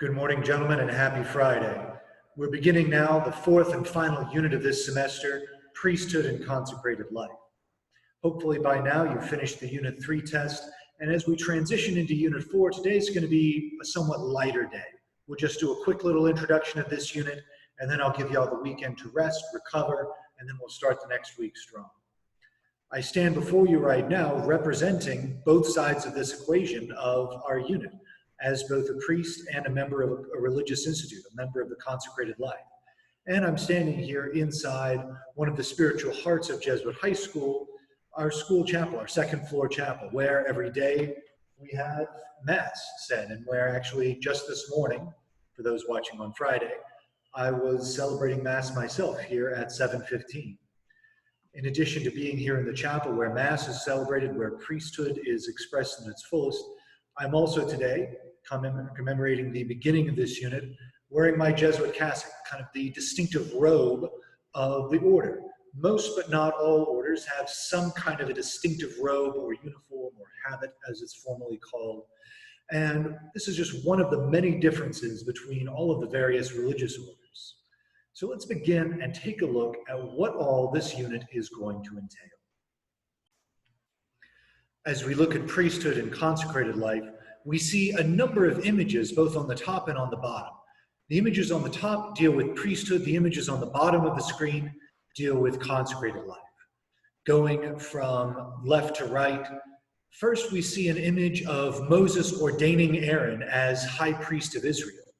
Good morning, gentlemen, and happy Friday. We're beginning now the fourth and final unit of this semester, Priesthood and Consecrated Life. Hopefully by now you've finished the Unit 3 test, and as we transition into Unit 4, today's going to be a somewhat lighter day. We'll just do a quick little introduction of this unit, and then I'll give you all the weekend to rest, recover, and then we'll start the next week strong. I stand before you right now representing both sides of this equation of our unit, as both a priest and a member of a religious institute, a member of the consecrated life. And I'm standing here inside one of the spiritual hearts of Jesuit High School, our school chapel, our second floor chapel, where every day we have Mass said, and where actually just this morning, for those watching on Friday, I was celebrating Mass myself here at 7:15. In addition to being here in the chapel where Mass is celebrated, where priesthood is expressed in its fullest, I'm also today commemorating the beginning of this unit, wearing my Jesuit cassock, kind of the distinctive robe of the order. Most but not all orders have some kind of a distinctive robe or uniform or habit, as it's formally called. And this is just one of the many differences between all of the various religious orders. So let's begin and take a look at what all this unit is going to entail. As we look at priesthood and consecrated life, we see a number of images both on the top and on the bottom. The images on the top deal with priesthood, the images on the bottom of the screen deal with consecrated life. Going from left to right, first we see an image of Moses ordaining Aaron as high priest of Israel.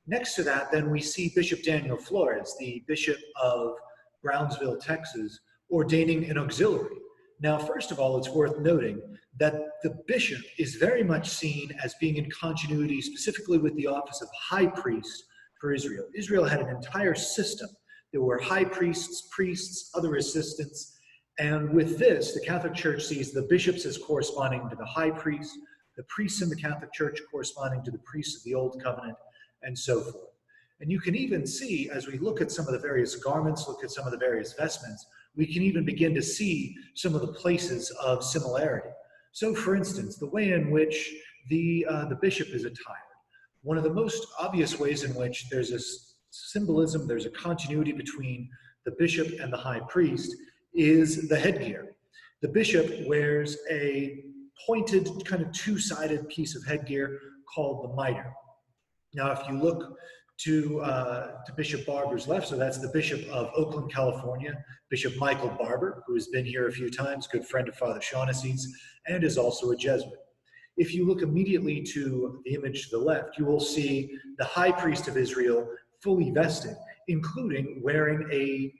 Next to that, then we see Bishop Daniel Flores, the Bishop of Brownsville, Texas, ordaining an auxiliary. Now, first of all, it's worth noting that the bishop is very much seen as being in continuity specifically with the office of high priest for Israel. Israel had an entire system. There were high priests, priests, other assistants, and with this, the Catholic Church sees the bishops as corresponding to the high priest, the priests in the Catholic Church corresponding to the priests of the Old Covenant, and so forth. And you can even see, as we look at some of the various garments, look at some of the various vestments, we can even begin to see some of the places of similarity. So, for instance, the way in which the bishop is attired. One of the most obvious ways in which there's a symbolism, there's a continuity between the bishop and the high priest is the headgear. The bishop wears a pointed, kind of two-sided piece of headgear called the mitre. Now, if you look to Bishop Barber's left, so that's the Bishop of Oakland, California, Bishop Michael Barber, who has been here a few times, good friend of Father Shaughnessy's, and is also a Jesuit. If you look immediately to the image to the left, you will see the high priest of Israel fully vested, including wearing a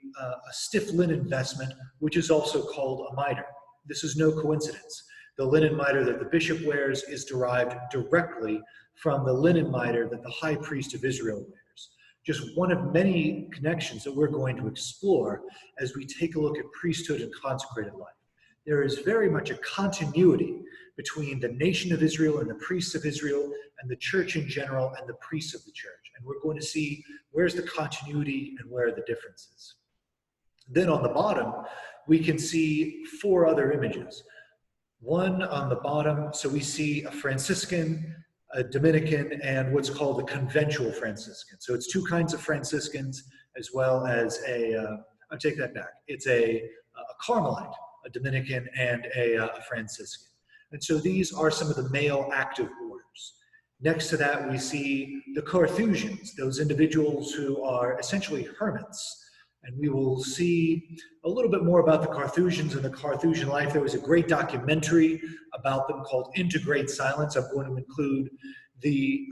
stiff linen vestment, which is also called a mitre. This is no coincidence. The linen mitre that the bishop wears is derived directly from the linen mitre that the high priest of Israel wears. Just one of many connections that we're going to explore as we take a look at priesthood and consecrated life. There is very much a continuity between the nation of Israel and the priests of Israel and the church in general and the priests of the church. And we're going to see where's the continuity and where are the differences. Then on the bottom, we can see four other images. One on the bottom, so we see a Franciscan, a Dominican, and what's called a conventual Franciscan. So it's two kinds of Franciscans, as well as I'll take that back. It's a Carmelite, a Dominican, and a Franciscan. And so these are some of the male active orders. Next to that, we see the Carthusians, those individuals who are essentially hermits. And we will see a little bit more about the Carthusians and the Carthusian life. There was a great documentary about them called Into Great Silence. I'm going to include the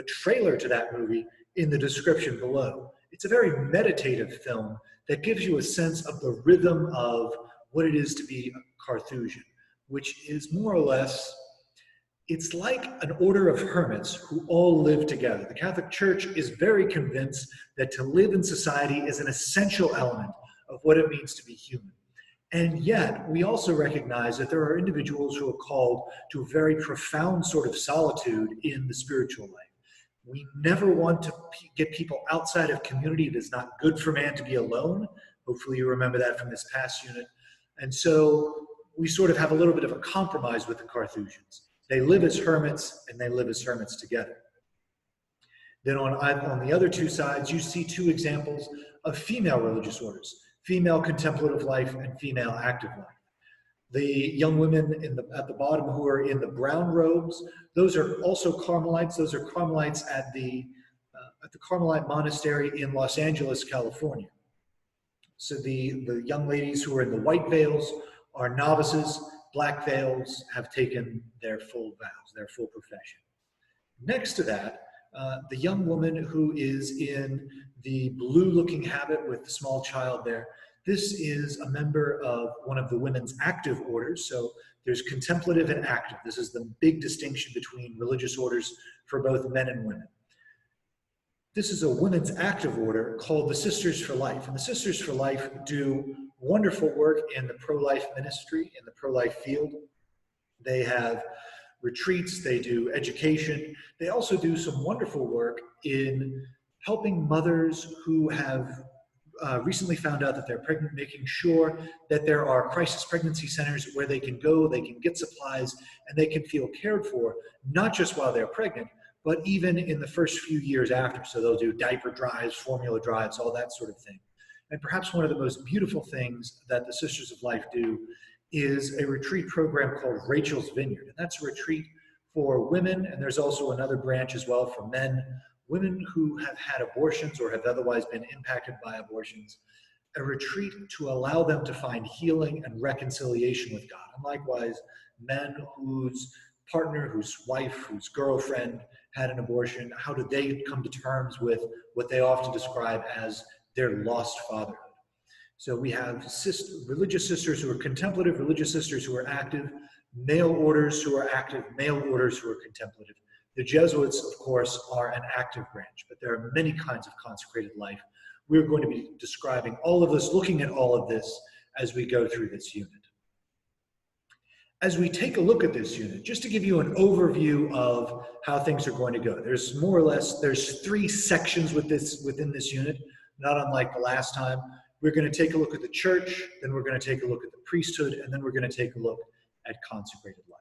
trailer to that movie in the description below. It's a very meditative film that gives you a sense of the rhythm of what it is to be a Carthusian, which is more or less, it's like an order of hermits who all live together. The Catholic Church is very convinced that to live in society is an essential element of what it means to be human. And yet, we also recognize that there are individuals who are called to a very profound sort of solitude in the spiritual life. We never want to get people outside of community. It is not good for man to be alone. Hopefully you remember that from this past unit. And so we sort of have a little bit of a compromise with the Carthusians. They live as hermits, and they live as hermits together. Then on the other two sides, you see two examples of female religious orders, female contemplative life and female active life. The young women at the bottom who are in the brown robes, those are also Carmelites. Those are Carmelites at the Carmelite Monastery in Los Angeles, California. So the young ladies who are in the white veils are novices. Black veils have taken their full vows, their full profession. Next to that, the young woman who is in the blue-looking habit with the small child there, this is a member of one of the women's active orders. So there's contemplative and active. This is the big distinction between religious orders for both men and women. This is a women's active order called the Sisters for Life. And the Sisters for Life do wonderful work in the pro-life ministry, in the pro-life field. They have retreats, they do education. They also do some wonderful work in helping mothers who have recently found out that they're pregnant, making sure that there are crisis pregnancy centers where they can go, they can get supplies, and they can feel cared for, not just while they're pregnant, but even in the first few years after. So they'll do diaper drives, formula drives, all that sort of thing. And perhaps one of the most beautiful things that the Sisters of Life do is a retreat program called Rachel's Vineyard. And that's a retreat for women, and there's also another branch as well for men, women who have had abortions or have otherwise been impacted by abortions, a retreat to allow them to find healing and reconciliation with God. And likewise, men whose partner, whose wife, whose girlfriend had an abortion, how do they come to terms with what they often describe as their lost fatherhood? So we have religious sisters who are contemplative, religious sisters who are active, male orders who are active, male orders who are contemplative. The Jesuits, of course, are an active branch, but there are many kinds of consecrated life. We're going to be describing all of this, looking at all of this as we go through this unit. As we take a look at this unit, just to give you an overview of how things are going to go, there's more or less, there's three sections within this unit, not unlike the last time. We're going to take a look at the church, then we're going to take a look at the priesthood, and then we're going to take a look at consecrated life.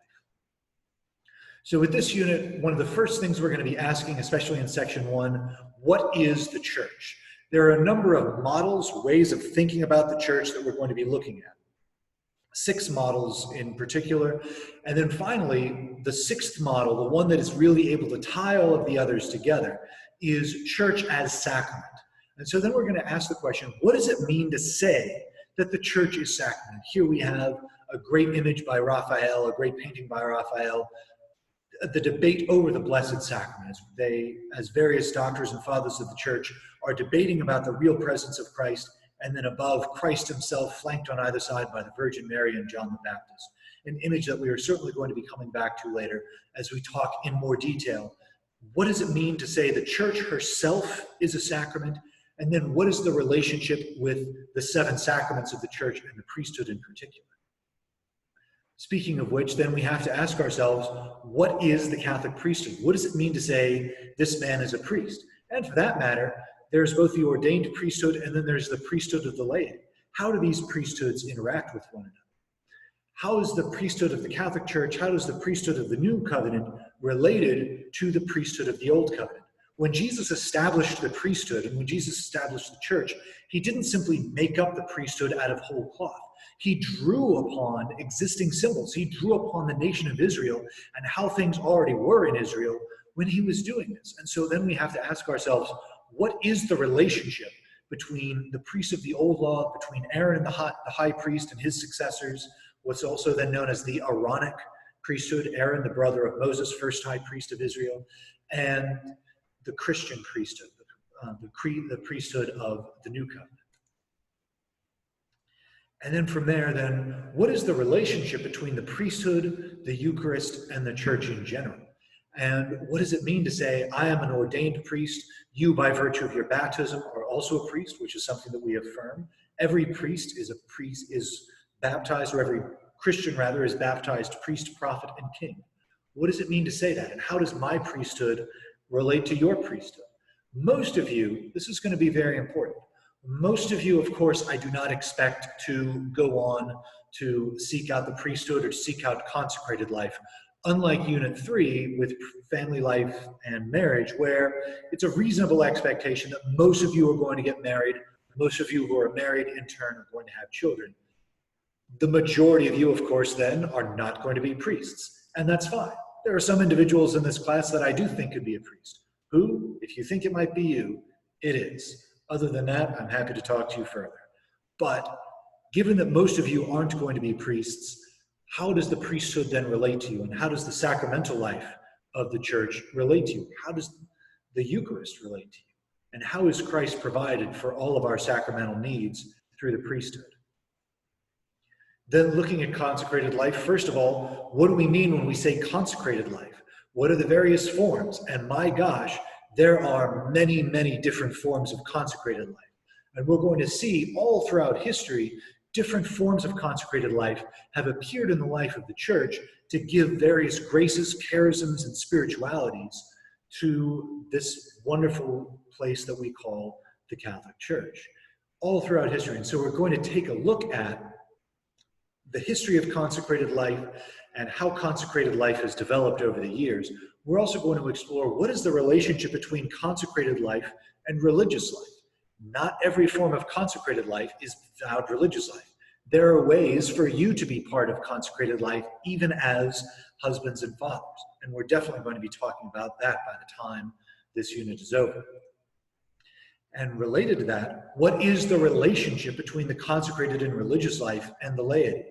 So with this unit, one of the first things we're going to be asking, especially in section 1, what is the church? There are a number of models, ways of thinking about the church that we're going to be looking at. 6 models in particular. And then finally, the 6th model, the one that is really able to tie all of the others together, is church as sacrament. And so then we're going to ask the question, what does it mean to say that the church is sacrament? Here we have a great image by Raphael, a great painting by Raphael, the debate over the Blessed Sacrament, as various doctors and fathers of the church are debating about the real presence of Christ, and then above, Christ himself flanked on either side by the Virgin Mary and John the Baptist, an image that we are certainly going to be coming back to later as we talk in more detail. What does it mean to say the church herself is a sacrament? And then what is the relationship with the 7 sacraments of the church and the priesthood in particular? Speaking of which, then we have to ask ourselves, what is the Catholic priesthood? What does it mean to say this man is a priest? And for that matter, there's both the ordained priesthood and then there's the priesthood of the laity. How do these priesthoods interact with one another? How is the priesthood of the Catholic Church, how does the priesthood of the New Covenant related to the priesthood of the Old Covenant? When Jesus established the priesthood and when Jesus established the church, he didn't simply make up the priesthood out of whole cloth. He drew upon existing symbols. He drew upon the nation of Israel and how things already were in Israel when he was doing this. And so then we have to ask ourselves, what is the relationship between the priests of the old law, between Aaron and the high priest and his successors, what's also then known as the Aaronic priesthood, Aaron, the brother of Moses, first high priest of Israel, and the Christian priesthood, the priesthood of the New Covenant. And then from there, then, what is the relationship between the priesthood, the Eucharist, and the church in general? And what does it mean to say, I am an ordained priest, you by virtue of your baptism are also a priest, which is something that we affirm. Every priest is baptized, or every Christian rather is baptized priest, prophet, and king. What does it mean to say that? And how does my priesthood relate to your priesthood? Most of you, this is going to be very important. Most of you, of course, I do not expect to go on to seek out the priesthood or seek out consecrated life. Unlike Unit 3 with family life and marriage, where it's a reasonable expectation that most of you are going to get married, most of you who are married in turn are going to have children. The majority of you, of course, then are not going to be priests, and that's fine. There are some individuals in this class that I do think could be a priest. Who, if you think it might be you, it is. Other than that, I'm happy to talk to you further. But given that most of you aren't going to be priests, how does the priesthood then relate to you? And how does the sacramental life of the church relate to you? How does the Eucharist relate to you? And how is Christ provided for all of our sacramental needs through the priesthood? Then looking at consecrated life, first of all, what do we mean when we say consecrated life? What are the various forms? And my gosh, there are many, many different forms of consecrated life. And we're going to see all throughout history, different forms of consecrated life have appeared in the life of the church to give various graces, charisms, and spiritualities to this wonderful place that we call the Catholic Church, all throughout history. And so we're going to take a look at the history of consecrated life and how consecrated life has developed over the years. We're also going to explore what is the relationship between consecrated life and religious life. Not every form of consecrated life is vowed religious life. There are ways for you to be part of consecrated life, even as husbands and fathers. And we're definitely going to be talking about that by the time this unit is over. And related to that, what is the relationship between the consecrated and religious life and the laity?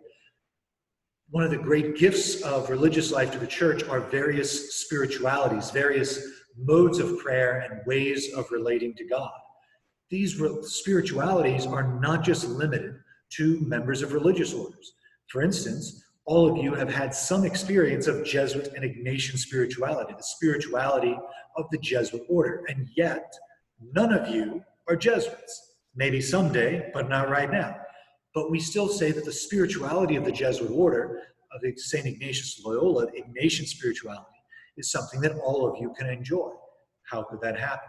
One of the great gifts of religious life to the church are various spiritualities, various modes of prayer and ways of relating to God. These spiritualities are not just limited to members of religious orders. For instance, all of you have had some experience of Jesuit and Ignatian spirituality, the spirituality of the Jesuit order, and yet none of you are Jesuits. Maybe someday, but not right now. But we still say that the spirituality of the Jesuit order, of St. Ignatius Loyola, the Ignatian spirituality, is something that all of you can enjoy. How could that happen?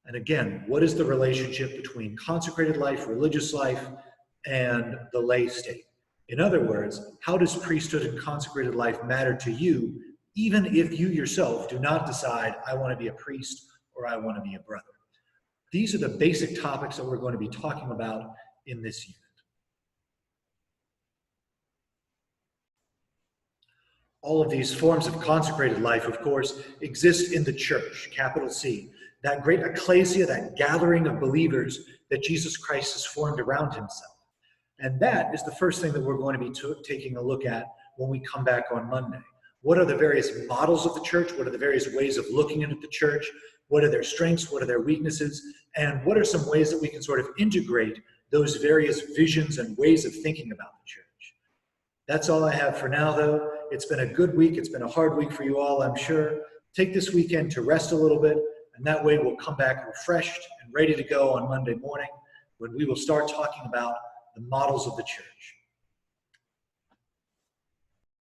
And again, what is the relationship between consecrated life, religious life, and the lay state? In other words, how does priesthood and consecrated life matter to you, even if you yourself do not decide, I want to be a priest or I want to be a brother? These are the basic topics that we're going to be talking about in this unit. All of these forms of consecrated life, of course, exist in the church, capital C, that great ecclesia, that gathering of believers that Jesus Christ has formed around himself. And that is the first thing that we're going to be taking a look at when we come back on Monday. What are the various models of the church? What are the various ways of looking at the church? What are their strengths? What are their weaknesses? And what are some ways that we can sort of integrate those various visions and ways of thinking about the church? That's all I have for now, though. It's been a good week. It's been a hard week for you all, I'm sure. Take this weekend to rest a little bit, and that way we'll come back refreshed and ready to go on Monday morning when we will start talking about the models of the church.